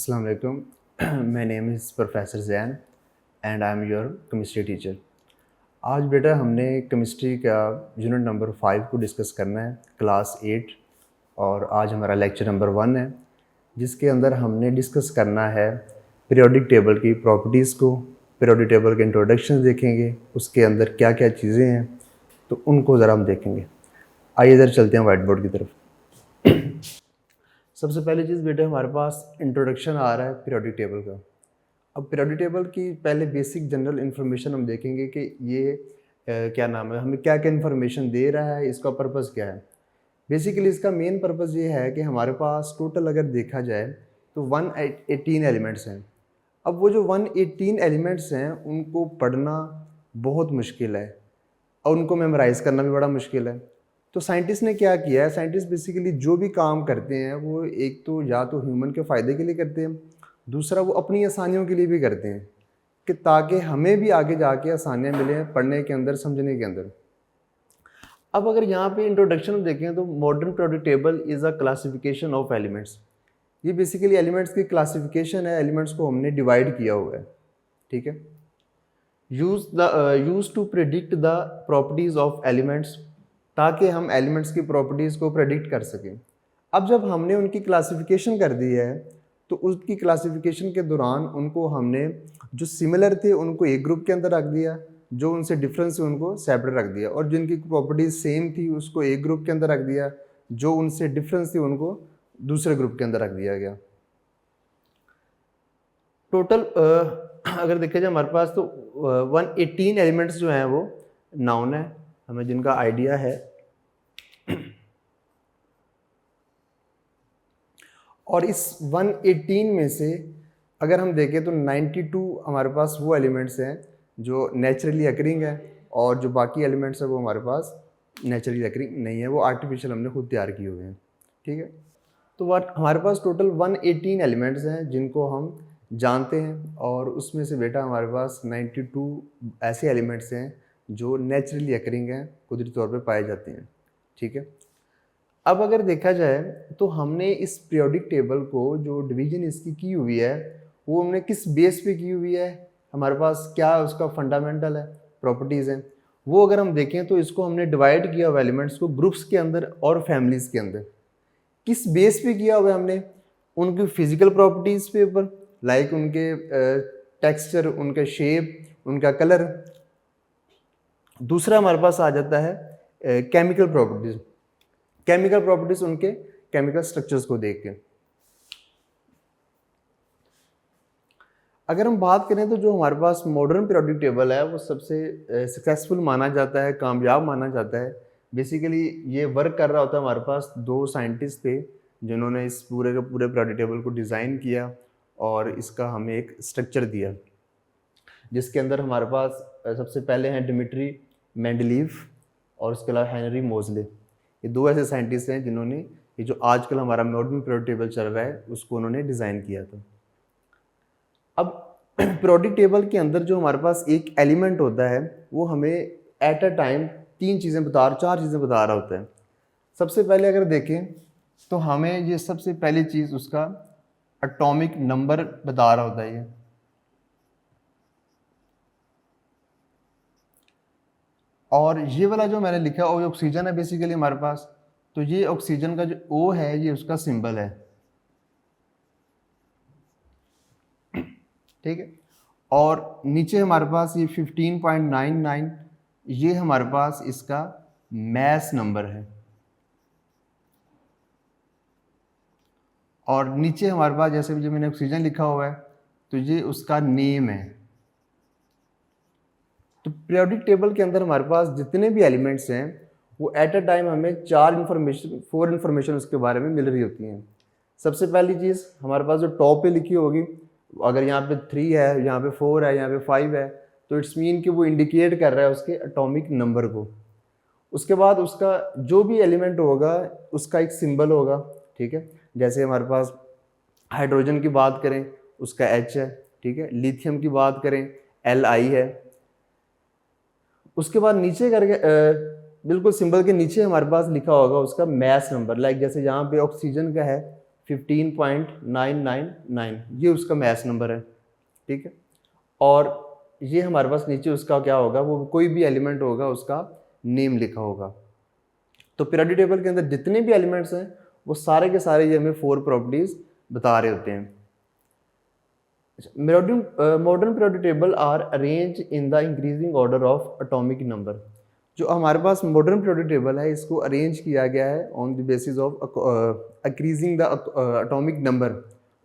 अस्सलाम वालेकुम। My name is professor Zain and I am your chemistry teacher. आज बेटा हमने केमिस्ट्री का यूनिट नंबर 5 को डिस्कस करना है, क्लास 8, और आज हमारा लेक्चर नंबर 1 है, जिसके अंदर हमने डिस्कस करना है पीरियोडिक टेबल की प्रॉपर्टीज़ को। पीरियोडिक टेबल के इंट्रोडक्शन देखेंगे, उसके अंदर क्या क्या चीज़ें हैं तो उनको ज़रा हम देखेंगे। आइए इधर चलते हैं वाइट बोर्ड की तरफ। सबसे पहली चीज़ बेटे हमारे पास इंट्रोडक्शन आ रहा है पीरियोडिक टेबल का। अब पीरियोडिक टेबल की पहले बेसिक जनरल इन्फॉर्मेशन हम देखेंगे कि ये क्या नाम है, हमें क्या क्या इन्फॉर्मेशन दे रहा है, इसका पर्पज़ क्या है। बेसिकली इसका मेन पर्पज़ ये है कि हमारे पास टोटल अगर देखा जाए तो 118 एलिमेंट्स हैं। अब वो जो 118 एलिमेंट्स हैं उनको पढ़ना बहुत मुश्किल है और उनको मेमोराइज़ करना भी बड़ा मुश्किल है। तो साइंटिस्ट ने क्या किया है, साइंटिस्ट बेसिकली जो भी काम करते हैं वो एक तो या तो ह्यूमन के फ़ायदे के लिए करते हैं, दूसरा वो अपनी आसानियों के लिए भी करते हैं कि ताकि हमें भी आगे जाके आसानियाँ मिलें पढ़ने के अंदर, समझने के अंदर। अब अगर यहाँ पे इंट्रोडक्शन देखें तो modern periodic table is a classification of elements. ये बेसिकली एलिमेंट्स की क्लासिफिकेशन है, एलिमेंट्स को हमने डिवाइड किया हुआ है, ठीक है। Use to predict the properties of elements, ताकि हम एलिमेंट्स की प्रॉपर्टीज़ को प्रेडिक्ट कर सकें। अब जब हमने उनकी क्लासिफिकेशन कर दी है तो उसकी क्लासिफिकेशन के दौरान उनको हमने जो सिमिलर थे उनको एक ग्रुप के अंदर रख दिया, जो उनसे डिफरेंस है उनको सेपरेट रख दिया, और जिनकी प्रॉपर्टीज़ सेम थी उसको एक ग्रुप के अंदर रख दिया, जो उनसे डिफरेंस थी उनको दूसरे ग्रुप के अंदर रख दिया गया। टोटल अगर देखा जाए हमारे पास तो 118 एलिमेंट्स जो हैं वो नाउन है, हमें जिनका आइडिया है। और इस 118 में से अगर हम देखें तो 92 हमारे पास वो एलिमेंट्स हैं जो नेचुरली अकरिंग है, और जो बाकी एलिमेंट्स हैं वो हमारे पास नेचुरली अकरिंग नहीं है, वो आर्टिफिशियल हमने खुद तैयार किए हुए हैं, ठीक है। तो हमारे पास टोटल 118 एलिमेंट्स हैं जिनको हम जानते हैं, और उसमें से बेटा हमारे पास 92 ऐसे एलिमेंट्स हैं जो नेचुरली अकरिंग हैं, कुदरती तौर पे पाए जाते हैं, ठीक है। अब अगर देखा जाए तो हमने इस पीरियोडिक टेबल को जो डिवीजन इसकी की हुई है वो हमने किस बेस पे की हुई है, हमारे पास क्या उसका फंडामेंटल है, प्रॉपर्टीज़ हैं, वो अगर हम देखें तो इसको हमने डिवाइड किया हुआ एलिमेंट्स को ग्रुप्स के अंदर और फैमिलीज़ के अंदर। किस बेस पे किया हुआ है हमने, उनकी फिजिकल प्रॉपर्टीज़ पे ऊपर, लाइक उनके टेक्सचर, उनका शेप, उनका कलर। दूसरा हमारे पास आ जाता है केमिकल प्रॉपर्टीज़। केमिकल प्रॉपर्टीज़ उनके केमिकल स्ट्रक्चर्स को देख के। अगर हम बात करें तो जो हमारे पास मॉडर्न पीरियोडिक टेबल है वो सबसे सक्सेसफुल माना जाता है, कामयाब माना जाता है। बेसिकली ये वर्क कर रहा होता है, हमारे पास 2 साइंटिस्ट थे जिन्होंने इस पूरे के पूरे पीरियोडिक टेबल को डिज़ाइन किया और इसका हमें एक स्ट्रक्चर दिया, जिसके अंदर हमारे पास सबसे पहले हैं डिमिट्री मेंडलीव और उसके अलावा हेनरी मोजले। ये 2 ऐसे साइंटिस्ट हैं जिन्होंने ये जो आजकल हमारा मॉडर्न पीरियोडिक टेबल चल रहा है उसको उन्होंने डिज़ाइन किया था। अब पीरियोडिक टेबल के अंदर जो हमारे पास एक एलिमेंट होता है वो हमें एट अ टाइम 4 चीज़ें बता रहा होता है। सबसे पहले अगर देखें तो हमें ये सबसे पहली चीज़ उसका एटॉमिक नंबर बता रहा होता है ये। और ये वाला जो मैंने लिखा वो ऑक्सीजन है बेसिकली हमारे पास, तो ये ऑक्सीजन का जो O है ये उसका सिंबल है, ठीक है। और नीचे हमारे पास ये 15.99 ये हमारे पास इसका मैस नंबर है, और नीचे हमारे पास जैसे जो मैंने ऑक्सीजन लिखा हुआ है तो ये उसका नेम है। तो पीरियोडिक टेबल के अंदर हमारे पास जितने भी एलिमेंट्स हैं वो एट अ टाइम हमें 4 इन्फॉर्मेशन उसके बारे में मिल रही होती हैं। सबसे पहली चीज़ हमारे पास जो टॉप पे लिखी होगी, अगर यहाँ पे 3 है, यहाँ पे 4 है, यहाँ पे 5 है, तो इट्स मीन कि वो इंडिकेट कर रहा है उसके एटॉमिक नंबर को। उसके बाद उसका जो भी एलिमेंट होगा उसका एक सिंबल होगा, ठीक है। जैसे हमारे पास हाइड्रोजन की बात करें उसका H है, ठीक है। लिथियम की बात करें Li है। उसके बाद नीचे करके बिल्कुल सिंबल के नीचे हमारे पास लिखा होगा उसका मैस नंबर, लाइक जैसे यहाँ पे ऑक्सीजन का है 15.999, ये उसका मैस नंबर है, ठीक है। और ये हमारे पास नीचे उसका क्या होगा, वो कोई भी एलिमेंट होगा उसका नेम लिखा होगा। तो पीरियोडिक टेबल के अंदर जितने भी एलिमेंट्स हैं वो सारे के सारे ये हमें 4 प्रॉपर्टीज बता रहे होते हैं। Modern periodic table are arrange in the increasing order of atomic number. जो हमारे पास मॉडर्न पीरियोडिक टेबल है इसको अरेंज किया गया है on the basis of increasing the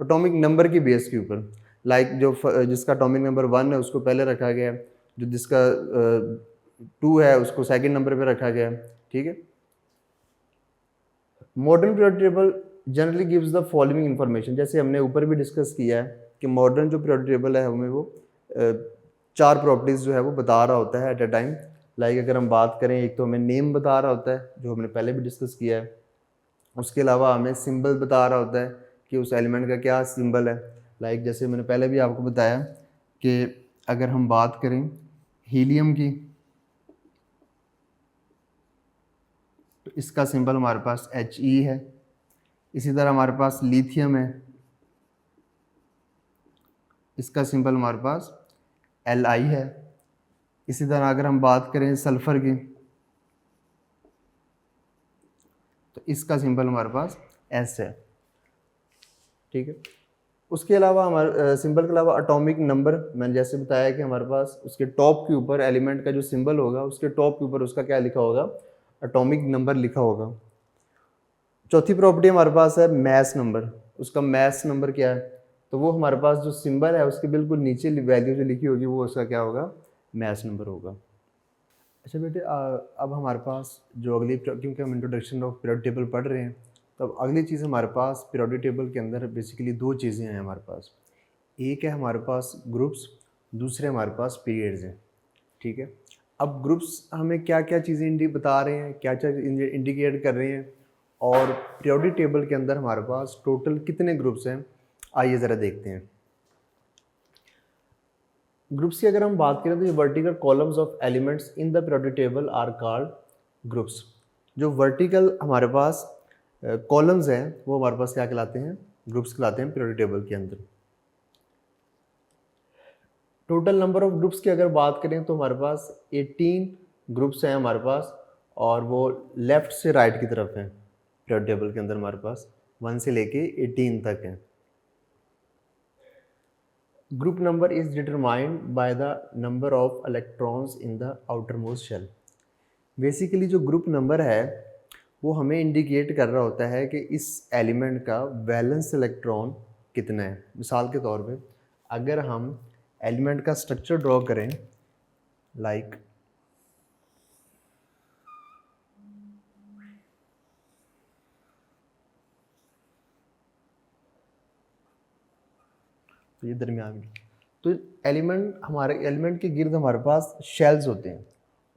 atomic number की बेस के ऊपर। लाइक जो जिसका एटॉमिक नंबर 1 है उसको पहले रखा गया है, जो जिसका 2 है उसको सेकंड नंबर पे रखा गया है, ठीक है। Modern periodic table generally gives the following information, जैसे हमने ऊपर भी डिस्कस किया है कि मॉडर्न जो पीरियोडिक टेबल है हमें वो 4 प्रॉपर्टीज़ जो है वो बता रहा होता है एट अ टाइम। लाइक अगर हम बात करें, एक तो हमें नेम बता रहा होता है जो हमने पहले भी डिस्कस किया है, उसके अलावा हमें सिंबल बता रहा होता है कि उस एलिमेंट का क्या सिंबल है। लाइक जैसे मैंने पहले भी आपको बताया कि अगर हम बात करें हीलियम की, तो इसका सिंबल हमारे पास He है। इसी तरह हमारे पास लिथियम है, इसका सिंबल हमारे पास Li है। इसी तरह अगर हम बात करें सल्फर की, तो इसका सिंबल हमारे पास S है, ठीक है। उसके अलावा हमारे सिंबल के अलावा एटॉमिक नंबर, मैंने जैसे बताया कि हमारे पास उसके टॉप के ऊपर एलिमेंट का जो सिंबल होगा उसके टॉप के ऊपर उसका क्या लिखा होगा, एटॉमिक नंबर लिखा होगा। चौथी प्रॉपर्टी हमारे पास है मैस नंबर। उसका मैस नंबर क्या है, तो वो हमारे पास जो सिंबल है उसके बिल्कुल नीचे वैल्यू जो लिखी होगी वो उसका क्या होगा, मैस नंबर होगा। अच्छा बेटे, अब हमारे पास जो अगली, क्योंकि हम इंट्रोडक्शन ऑफ पीरियोडिक टेबल पढ़ रहे हैं, तो अब अगली चीज़ हमारे पास पीरियोडिक टेबल के अंदर बेसिकली 2 चीज़ें हैं हमारे पास। एक है हमारे पास ग्रुप्स, दूसरे हमारे पास पीरियड्स हैं, ठीक है। अब ग्रुप्स हमें क्या क्या चीज़ें बता रहे हैं, क्या क्या इंडिकेट कर रहे हैं, और पीरियोडिक टेबल के अंदर हमारे पास टोटल कितने ग्रुप्स हैं, आइए ज़रा देखते हैं। ग्रुप्स की अगर हम बात करें तो ये vertical columns of elements in the periodic table are called groups. जो वर्टिकल हमारे पास कॉलम्स हैं वो हमारे पास क्या कहलाते हैं, ग्रुप्स कहलाते हैं पीरियोडिक टेबल के अंदर। टोटल नंबर ऑफ ग्रुप्स की अगर बात करें तो हमारे पास 18 ग्रुप्स हैं हमारे पास, और वो लेफ़्ट से राइट की तरफ हैं। पीरियोडिक टेबल के अंदर हमारे पास 1 से लेके 18 तक हैं। Group number is determined by the number of electrons in the outer most shell. Basically जो ग्रुप नंबर है वो हमें इंडिकेट कर रहा होता है कि इस एलिमेंट का वैलेंस इलेक्ट्रॉन कितना है। मिसाल के तौर पे अगर हम एलिमेंट का स्ट्रक्चर ड्रॉ करें, लाइक तो ये दरमियान में, तो एलिमेंट के गिर्द हमारे पास शेल्स होते हैं।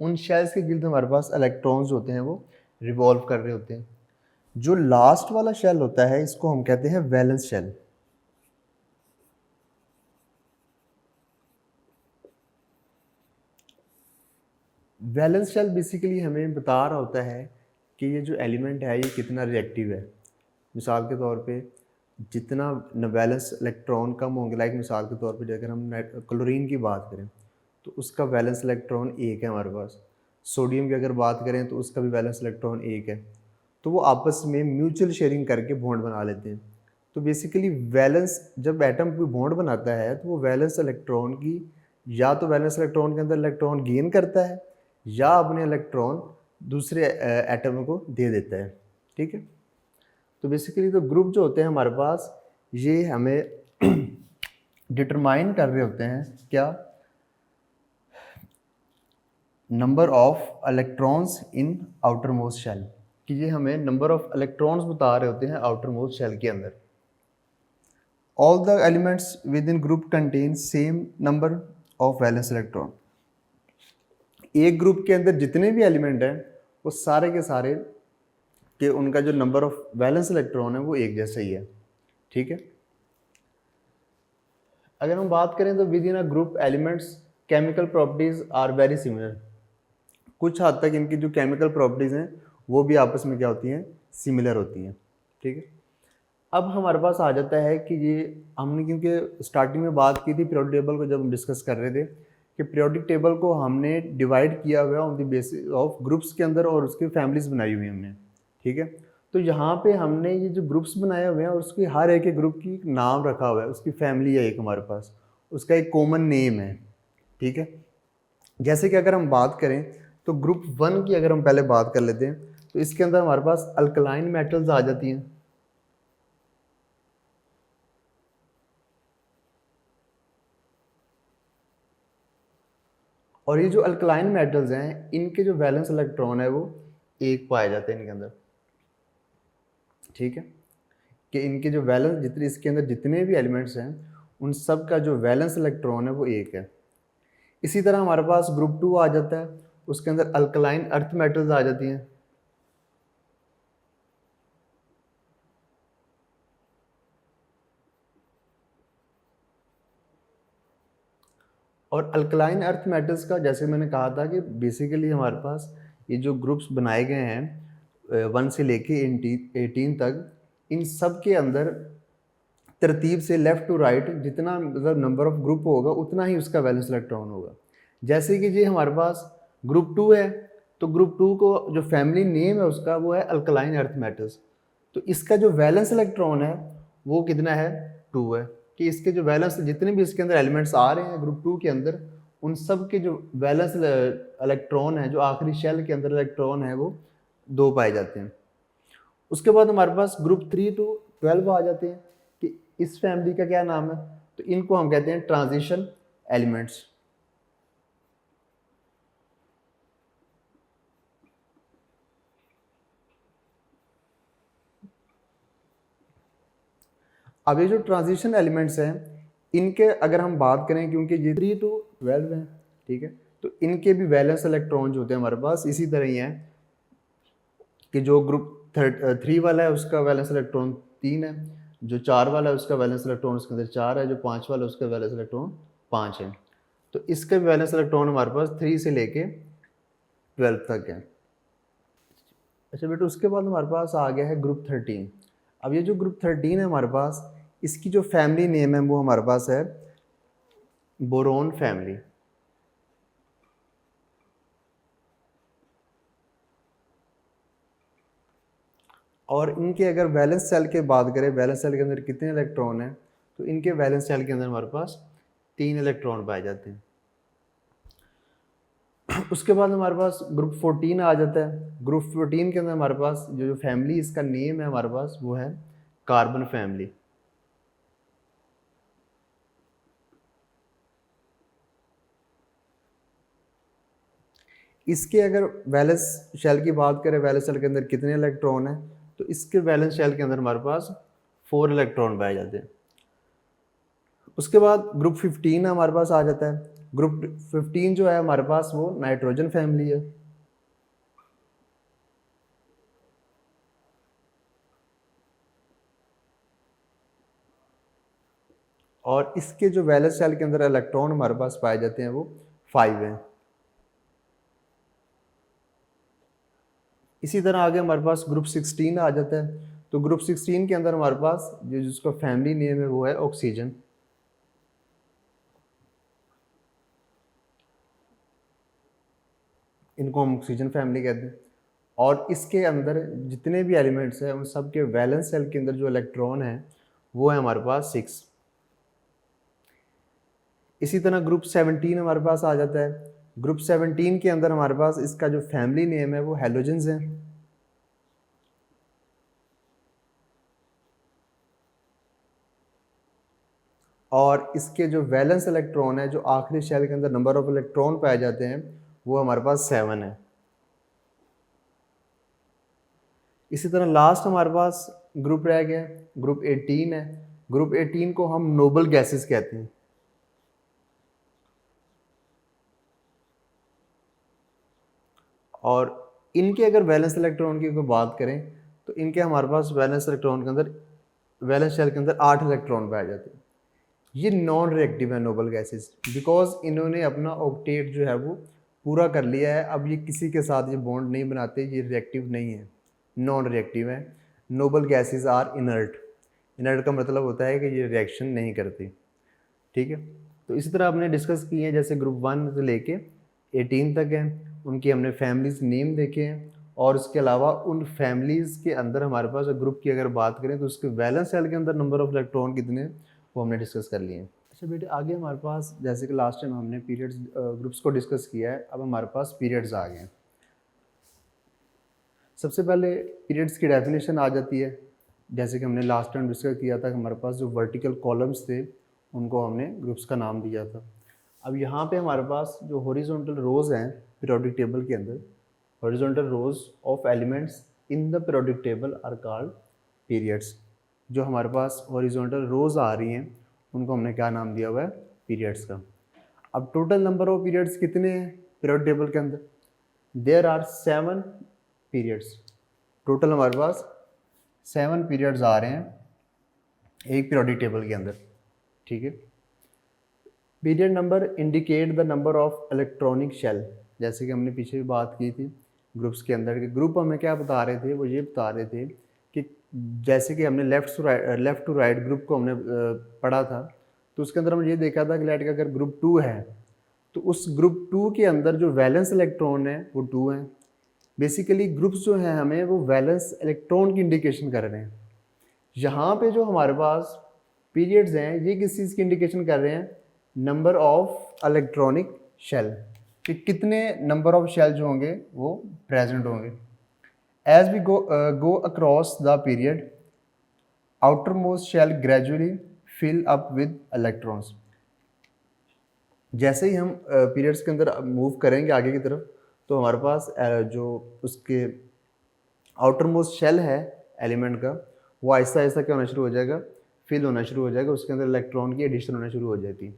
उन शेल्स के गिर्द हमारे पास इलेक्ट्रॉन्स होते हैं, वो रिवॉल्व कर रहे होते हैं। जो लास्ट वाला शेल होता है इसको हम कहते हैं valence shell. Valence shell basically हमें बता रहा होता है कि ये जो एलिमेंट है ये कितना रिएक्टिव है। मिसाल के तौर पे जितना वैलेंस इलेक्ट्रॉन कम होंगे, लाइक मिसाल के तौर पे अगर हम क्लोरीन की बात करें तो उसका वैलेंस इलेक्ट्रॉन 1 है हमारे पास। सोडियम की अगर बात करें तो उसका भी वैलेंस इलेक्ट्रॉन 1 है। तो वो आपस में म्यूचुअल शेयरिंग करके बॉन्ड बना लेते हैं। तो बेसिकली वैलेंस, जब एटम कोई बॉन्ड बनाता है तो वो वैलेंस इलेक्ट्रॉन की, या तो वैलेंस इलेक्ट्रॉन के अंदर इलेक्ट्रॉन गेन करता है या अपने इलेक्ट्रॉन दूसरे एटम को दे देता है, ठीक है। तो बेसिकली तो ग्रुप जो होते हैं हमारे पास ये हमें डिटरमाइन कर रहे होते हैं क्या, number of electrons in outer most shell, कि ये हमें नंबर ऑफ इलेक्ट्रॉन्स बता रहे होते हैं आउटर मोस्ट शेल के अंदर। All the elements with in group contain same number of valence electron. एक ग्रुप के अंदर जितने भी एलिमेंट हैं वो सारे के सारे कि उनका जो नंबर ऑफ वैलेंस इलेक्ट्रॉन है वो एक जैसा ही है, ठीक है। अगर हम बात करें तो within a group elements chemical properties are very similar. कुछ हद तक इनकी जो केमिकल प्रॉपर्टीज़ हैं वो भी आपस में क्या होती हैं, सिमिलर होती हैं, ठीक है। अब हमारे पास आ जाता है कि ये हमने क्योंकि स्टार्टिंग में बात की थी पीरियोडिक टेबल को, जब हम डिस्कस कर रहे थे कि पीरियोडिक टेबल को हमने डिवाइड किया हुआ on the basis of groups के अंदर और उसकी फैमिलीज बनाई हुई हमने, ठीक है। तो यहाँ पे हमने ये जो ग्रुप्स बनाए हुए हैं और उसकी हर एक ग्रुप की नाम रखा हुआ है, उसकी फैमिली है एक हमारे पास, उसका एक कॉमन नेम है, ठीक है। जैसे कि अगर हम बात करें तो ग्रुप 1 की अगर हम पहले बात कर लेते हैं तो इसके अंदर हमारे पास अल्कलाइन मेटल्स आ जाती हैं, और ये जो अल्कलाइन मेटल्स हैं इनके जो वैलेंस इलेक्ट्रॉन है वो एक पाए जाते हैं इनके अंदर, ठीक है। कि इनके जो वैलेंस जितने इसके अंदर जितने भी एलिमेंट्स हैं उन सब का जो वैलेंस इलेक्ट्रॉन है वो एक है। इसी तरह हमारे पास ग्रुप 2 आ जाता है, उसके अंदर अल्कलाइन अर्थ मेटल्स आ जाती हैं, और अल्कलाइन अर्थ मेटल्स का जैसे मैंने कहा था कि बेसिकली हमारे पास ये जो ग्रुप्स बनाए गए हैं 1 से लेके 18 तक, इन सब के अंदर तरतीब से लेफ़्ट टू राइट जितना मतलब नंबर ऑफ ग्रुप होगा उतना ही उसका वैलेंस इलेक्ट्रॉन होगा। जैसे कि जी हमारे पास ग्रुप 2 है, तो ग्रुप 2 को जो फैमिली नेम है उसका वो है अल्कलाइन अर्थ मेटल्स, तो इसका जो वैलेंस इलेक्ट्रॉन है वो कितना है 2 है। कि इसके जो वैलेंस जितने भी इसके अंदर एलिमेंट्स आ रहे हैं ग्रुप 2 के अंदर उन सब के जो वैलेंस इलेक्ट्रॉन है, जो आखिरी शेल के अंदर इलेक्ट्रॉन है वो 2 पाए जाते हैं। उसके बाद हमारे पास ग्रुप 3 टू 12 आ जाते हैं कि इस फैमिली का क्या नाम है, तो इनको हम कहते हैं ट्रांजिशन एलिमेंट्स। अब ये जो ट्रांजिशन एलिमेंट्स हैं इनके अगर हम बात करें, क्योंकि ये 3 टू 12 हैं, ठीक है, तो इनके भी वैलेंस इलेक्ट्रॉन जो होते हैं हमारे पास इसी तरह ही हैं कि जो ग्रुप 3 वाला है उसका वैलेंस इलेक्ट्रॉन 3 है, जो 4 वाला है उसका वैलेंस इलेक्ट्रॉन उसके अंदर 4 है, जो 5 वाला है उसका वैलेंस इलेक्ट्रॉन 5 है। तो इसका भी वैलेंस इलेक्ट्रॉन हमारे पास 3 से लेके 12 तक है। अच्छा बेटा, उसके बाद हमारे पास आ गया है ग्रुप 13। अब ये जो ग्रुप 13 है हमारे पास, इसकी जो फैमिली नेम है वो हमारे पास है बोरोन फैमिली। और इनके अगर वैलेंस सेल की बात करें, वैलेंस सेल के अंदर कितने इलेक्ट्रॉन हैं, तो इनके वैलेंस सेल के अंदर हमारे पास 3 इलेक्ट्रॉन पाए जाते हैं। उसके बाद हमारे पास ग्रुप 14 आ जाता है। ग्रुप 14 के अंदर हमारे पास जो फैमिली इसका नेम है हमारे पास वो है कार्बन फैमिली। इसके अगर वैलेंस शेल की बात करें, वैलेंस शेल के अंदर कितने इलेक्ट्रॉन हैं, तो इसके वैलेंस शेल के अंदर हमारे पास 4 इलेक्ट्रॉन पाए जाते हैं। उसके बाद ग्रुप 15 हमारे पास आ जाता है। ग्रुप 15 जो है हमारे पास वो नाइट्रोजन फैमिली है। और इसके जो वैलेंस शेल के अंदर इलेक्ट्रॉन हमारे पास पाए जाते हैं वो 5 हैं। इसी तरह आगे हमारे पास ग्रुप 16 आ जाता है। तो ग्रुप 16 के अंदर हमारे पास जो जिसका फैमिली नेम है वो है ऑक्सीजन। इनको हम ऑक्सीजन फैमिली कहते हैं। और इसके अंदर जितने भी एलिमेंट्स हैं उन सब के वैलेंस शेल के अंदर जो इलेक्ट्रॉन है वो है हमारे पास 6। इसी तरह ग्रुप 17 हमारे पास आ जाता है। ग्रुप 17 के अंदर हमारे पास इसका जो फैमिली नेम है वो हेलोजेंस है। और इसके जो वैलेंस इलेक्ट्रॉन है, जो आखिरी शेल के अंदर नंबर ऑफ इलेक्ट्रॉन पाए जाते हैं वो हमारे पास 7 है। इसी तरह लास्ट हमारे पास ग्रुप रह गया, ग्रुप 18 है। ग्रुप 18 को हम नोबल गैसेस कहते हैं। और इनके अगर वैलेंस इलेक्ट्रॉन की कोई बात करें तो इनके हमारे पास वैलेंस इलेक्ट्रॉन के अंदर वैलेंस शेल के अंदर 8 इलेक्ट्रॉन पाए जाते हैं। ये नॉन रिएक्टिव है नोबल गैसेस, बिकॉज इन्होंने अपना ऑक्टेट जो है वो पूरा कर लिया है। अब ये किसी के साथ ये बॉन्ड नहीं बनाते, ये रिएक्टिव नहीं है, नॉन रिएक्टिव है। Noble gases are inert, inert का मतलब होता है कि ये रिएक्शन नहीं करती, ठीक है। तो इसी तरह हमने डिस्कस किए हैं, जैसे ग्रुप 1 से लेके 18 तक है, उनकी हमने फैमिलीज नेम देखे हैं, और उसके अलावा उन फैमिलीज़ के अंदर हमारे पास ग्रुप की अगर बात करें तो उसके वैलेंस शेल के अंदर नंबर ऑफ इलेक्ट्रॉन कितने हैं वो हमने डिस्कस कर लिए हैं। अच्छा बेटे, आगे हमारे पास जैसे कि लास्ट टाइम हमने पीरियड्स ग्रुप्स को डिस्कस किया है, अब हमारे पास पीरियड्स आ गए हैं। सबसे पहले पीरियड्स की डेफिनेशन आ जाती है, जैसे कि हमने लास्ट टाइम डिस्कस किया था कि हमारे पास जो वर्टिकल कॉलम्स थे उनको हमने ग्रुप्स का नाम दिया था। अब यहाँ पे हमारे पास जो हॉरिजॉन्टल रोज़ हैं पीरियोडिक टेबल के अंदर, horizontal rows of elements in the periodic table are called periods. जो हमारे पास हॉरिजॉन्टल रोज़ आ रही हैं उनको हमने क्या नाम दिया हुआ है, पीरियड्स का। अब टोटल नंबर ऑफ पीरियड्स कितने हैं पीरियोडिक टेबल के अंदर? There are 7 periods. टोटल हमारे पास 7 पीरियड्स आ रहे हैं एक पीरियोडिक टेबल के अंदर, ठीक है। Period number indicate the number of electronic shell, जैसे कि हमने पीछे भी बात की थी ग्रुप्स के अंदर के ग्रुप हमें क्या बता रहे थे, वो ये बता रहे थे कि जैसे कि हमने लेफ़्ट टू राइट ग्रुप को हमने पढ़ा था, तो उसके अंदर हमने ये देखा था कि लाइट का अगर ग्रुप 2 है तो उस ग्रुप 2 के अंदर जो वैलेंस इलेक्ट्रॉन है वो 2 हैं। बेसिकली ग्रुप्स जो हैं हमें वो वैलेंस इलेक्ट्रॉन की इंडिकेशन कर रहे हैं। यहाँ पे जो हमारे पास पीरियड्स हैं ये किस चीज़ की इंडिकेशन कर रहे हैं, नंबर ऑफ इलेक्ट्रॉनिक शेल, कि कितने नंबर ऑफ शेल जो होंगे वो प्रेजेंट होंगे। As we go across the period outer most shell gradually fill up with electrons. जैसे ही हम पीरियड्स के अंदर मूव करेंगे आगे की तरफ तो हमारे पास जो उसके आउटर मोस्ट शेल है एलिमेंट का वो आहिस्ता आहिस्ता क्या होना शुरू हो जाएगा, फिल होना शुरू हो जाएगा, उसके अंदर इलेक्ट्रॉन की एडिशन होना शुरू हो जाती है।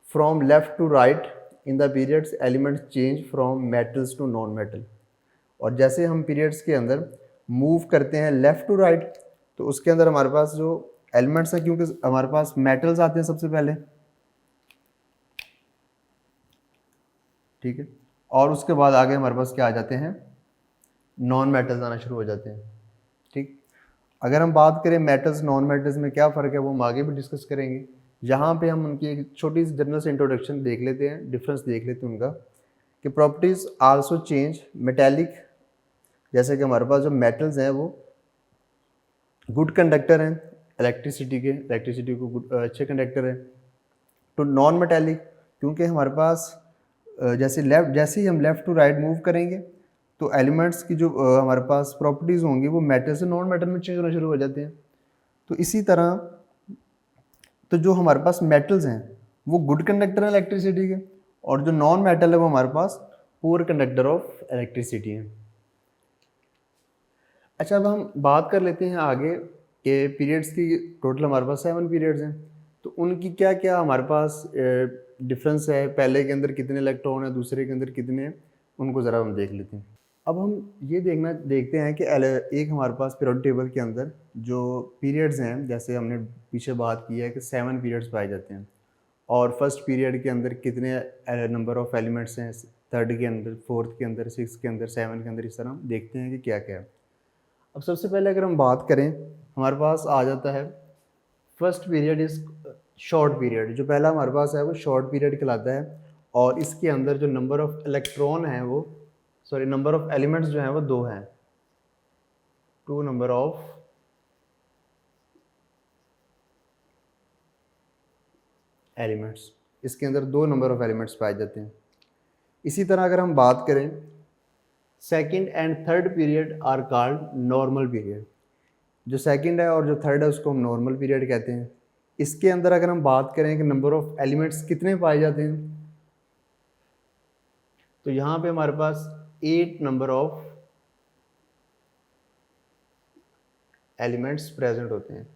From left to right in the periods elements change from metals to non metal. और जैसे हम पीरियड्स के अंदर मूव करते हैं लेफ़्ट टू राइट तो उसके अंदर हमारे पास जो एलिमेंट्स हैं, क्योंकि हमारे पास मेटल्स आते हैं सबसे पहले, ठीक है, और उसके बाद आगे हमारे पास क्या आ जाते हैं, नॉन मेटल्स आना शुरू हो जाते हैं, ठीक। अगर हम बात करें मेटल्स नॉन मेटल्स में क्या फ़र्क है वो हम आगे भी डिस्कस करेंगे। यहाँ पे हम उनकी एक छोटी सी जनरल से इंट्रोडक्शन देख लेते हैं, डिफरेंस देख लेते हैं उनका, कि प्रॉपर्टीज़ आल्सो चेंज मेटेलिक। जैसे कि हमारे पास जो मेटल्स हैं वो गुड कंडक्टर हैं इलेक्ट्रिसिटी को अच्छे कंडक्टर हैं, तो नॉन मेटेलिक क्योंकि हमारे पास जैसे ही हम लेफ़्ट टू राइट मूव करेंगे तो एलिमेंट्स की जो हमारे पास प्रॉपर्टीज़ होंगी वो मेटल से नॉन मेटल में चेंज होना शुरू हो जाते हैं। तो इसी तरह तो जो हमारे पास मेटल्स हैं वो गुड कंडक्टर हैं इलेक्ट्रिसिटी के, और जो नॉन मेटल है वो हमारे पास पुअर कंडक्टर ऑफ इलेक्ट्रिसिटी है। अच्छा, अब हम बात कर लेते हैं आगे कि पीरियड्स की टोटल हमारे पास 7 पीरियड्स हैं, तो उनकी क्या क्या हमारे पास डिफरेंस है, पहले के अंदर कितने इलेक्ट्रॉन है दूसरे के अंदर कितने हैं, उनको ज़रा हम देख लेते हैं। अब हम ये देखते हैं कि एक हमारे पास पीरियोडिक टेबल के अंदर जो पीरियड्स हैं, जैसे हमने पीछे बात की है कि 7 पीरियड्स पाए जाते हैं, और फर्स्ट पीरियड के अंदर कितने नंबर ऑफ एलिमेंट्स हैं, थर्ड के अंदर, फोर्थ के अंदर, सिक्स के अंदर, 7 के अंदर, इस तरह हम देखते हैं कि क्या क्या है। अब सबसे पहले अगर हम बात करें हमारे पास आ जाता है first period is short period. जो पहला हमारे पास है वो शॉर्ट पीरियड कहलाता है, और इसके अंदर जो नंबर ऑफ इलेक्ट्रॉन है वो नंबर ऑफ एलिमेंट्स जो हैं वो 2 हैं, 2 नंबर ऑफ एलिमेंट्स, इसके अंदर 2 नंबर ऑफ एलिमेंट्स पाए जाते हैं। इसी तरह अगर हम बात करें second and third period are called normal period. जो सेकंड है और जो थर्ड है उसको हम नॉर्मल पीरियड कहते हैं। इसके अंदर अगर हम बात करें कि नंबर ऑफ एलिमेंट्स कितने पाए जाते हैं, तो यहाँ पे हमारे पास 8 नंबर ऑफ एलिमेंट्स प्रेजेंट होते हैं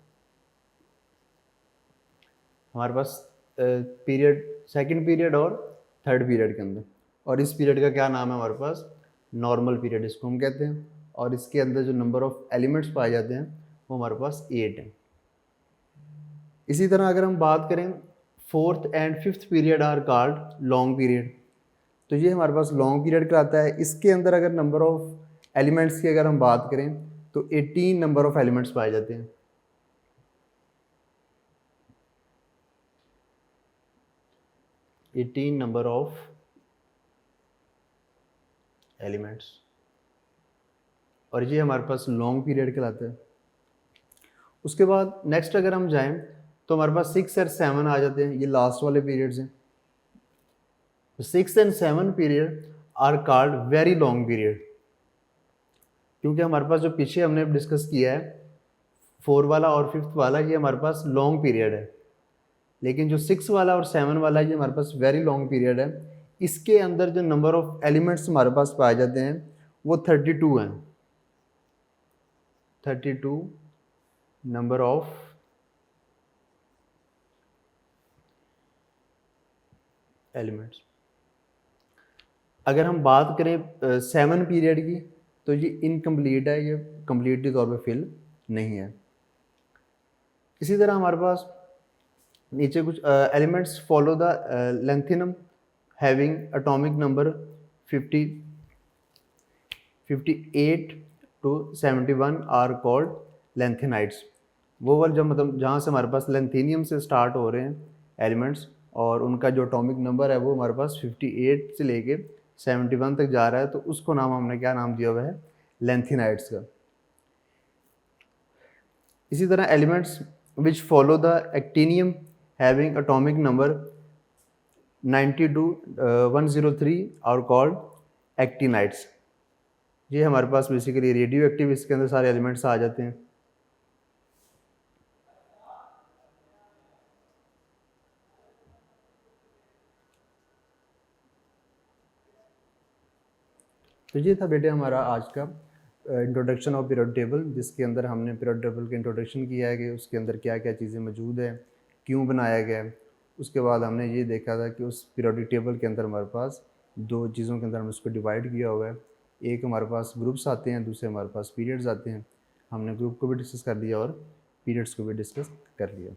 हमारे पास पीरियड, सेकंड पीरियड और थर्ड पीरियड के अंदर। और इस पीरियड का क्या नाम है हमारे पास, नॉर्मल पीरियड इसको हम कहते हैं। और इसके अंदर जो नंबर ऑफ एलिमेंट्स पाए जाते हैं वो हमारे पास 8 हैं। इसी तरह अगर हम बात करें fourth and fifth period are called long period, तो ये हमारे पास लॉन्ग पीरियड कहलाता है। इसके अंदर अगर नंबर ऑफ एलिमेंट्स की अगर हम बात करें तो 18 नंबर ऑफ एलिमेंट्स पाए जाते हैं। 18 नंबर ऑफ एलिमेंट्स, और ये हमारे पास लॉन्ग पीरियड कहलाता है। उसके बाद नेक्स्ट अगर हम जाएं तो हमारे पास 6 और 7 आ जाते हैं, ये लास्ट वाले पीरियड्स हैं। 6 and 7 period are called very long period, क्योंकि हमारे पास जो पीछे हमने डिस्कस किया है 4 वाला और 5th वाला, ये हमारे पास लॉन्ग पीरियड है, लेकिन जो 6 वाला और 7 वाला ये हमारे पास वेरी लॉन्ग पीरियड है। इसके अंदर जो नंबर ऑफ एलिमेंट्स हमारे पास पाए जाते हैं वो 32 हैं। 32 नंबर ऑफ एलिमेंट्स। अगर हम बात करें 7 पीरियड की तो ये इनकम्प्लीट है, ये कम्प्लीटली तौर पे फिल नहीं है। इसी तरह हमारे पास नीचे कुछ elements follow the lanthanum having atomic number 58 to 71 are called lanthanides. वो वाले जब मतलब जहाँ से हमारे पास लेंथेनियम से स्टार्ट हो रहे हैं एलिमेंट्स, और उनका जो एटॉमिक नंबर है वो हमारे पास 58 से लेके 71 तक जा रहा है, तो उसको नाम हमने क्या नाम दिया हुआ है, लेंथेनाइड्स का। इसी तरह elements which follow the actinium having atomic number 90 to 103 are called actinides. ये हमारे पास बेसिकली रेडियो एक्टिव, इसके अंदर सारे एलिमेंट्स आ जाते हैं। तो ये था बेटे हमारा आज का इंट्रोडक्शन ऑफ पीरियड टेबल, जिसके अंदर हमने पीरियड टेबल का इंट्रोडक्शन किया है कि उसके अंदर क्या क्या चीज़ें मौजूद है, क्यों बनाया गया है। उसके बाद हमने ये देखा था कि उस पीरियोडिक टेबल के अंदर हमारे पास दो चीज़ों के अंदर हमने उसको डिवाइड किया हुआ है। एक हमारे पास ग्रुप्स आते हैं, दूसरे हमारे पास पीरियड्स आते हैं। हमने ग्रुप को भी डिस्कस कर लिया और पीरियड्स को भी डिस्कस कर लिया।